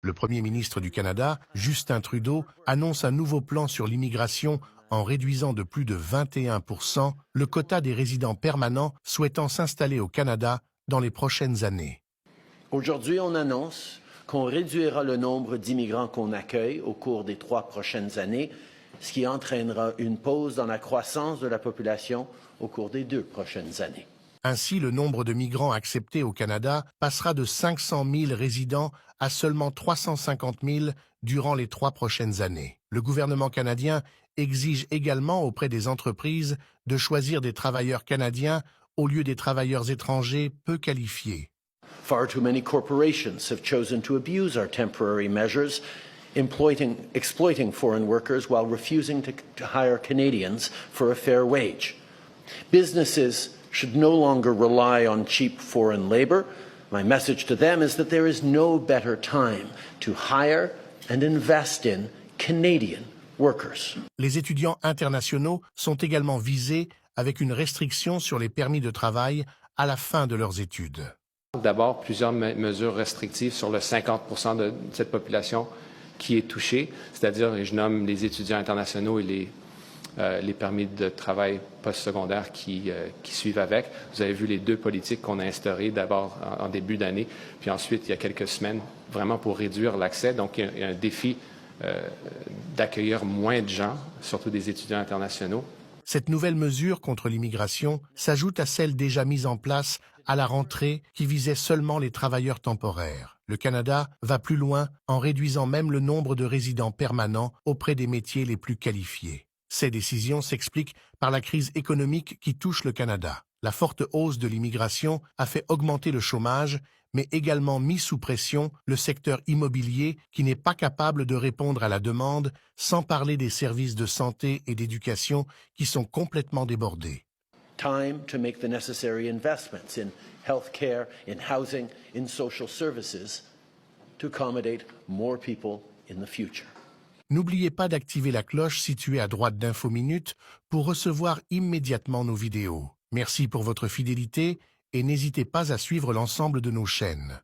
Le Premier ministre du Canada, Justin Trudeau, annonce un nouveau plan sur l'immigration en réduisant de plus de 21% le quota des résidents permanents souhaitant s'installer au Canada dans les prochaines années. Aujourd'hui, on annonce qu'on réduira le nombre d'immigrants qu'on accueille au cours des 3 prochaines années, ce qui entraînera une pause dans la croissance de la population au cours des 2 prochaines années. Ainsi, le nombre de migrants acceptés au Canada passera de 500 000 résidents à seulement 350 000 durant les 3 prochaines années. Le gouvernement canadien exige également auprès des entreprises de choisir des travailleurs canadiens au lieu des travailleurs étrangers peu qualifiés. Far too many corporations have chosen to abuse our temporary measures, exploiting foreign workers while refusing to hire Canadians for a fair wage. Businesses should no longer rely on cheap foreign labor. My message to them is that there is no better time to hire and invest in Canadian workers. Les étudiants internationaux sont également visés avec une restriction sur les permis de travail à la fin de leurs études. D'abord, plusieurs mesures restrictives sur le 50% de cette population qui est touchée, c'est-à-dire, je nomme les étudiants internationaux et les permis de travail postsecondaire qui suivent avec. Vous avez vu les 2 politiques qu'on a instaurées d'abord en début d'année, puis ensuite, il y a quelques semaines, vraiment pour réduire l'accès. Donc, il y a un défi d'accueillir moins de gens, surtout des étudiants internationaux. Cette nouvelle mesure contre l'immigration s'ajoute à celle déjà mise en place à la rentrée qui visait seulement les travailleurs temporaires. Le Canada va plus loin en réduisant même le nombre de résidents permanents auprès des métiers les plus qualifiés. Ces décisions s'expliquent par la crise économique qui touche le Canada. La forte hausse de l'immigration a fait augmenter le chômage, mais également mis sous pression le secteur immobilier qui n'est pas capable de répondre à la demande, sans parler des services de santé et d'éducation qui sont complètement débordés. Time to make the necessary investments in healthcare, in housing, in social services to accommodate more people in the future. N'oubliez pas d'activer la cloche située à droite d'Info Minutes pour recevoir immédiatement nos vidéos. Merci pour votre fidélité et n'hésitez pas à suivre l'ensemble de nos chaînes.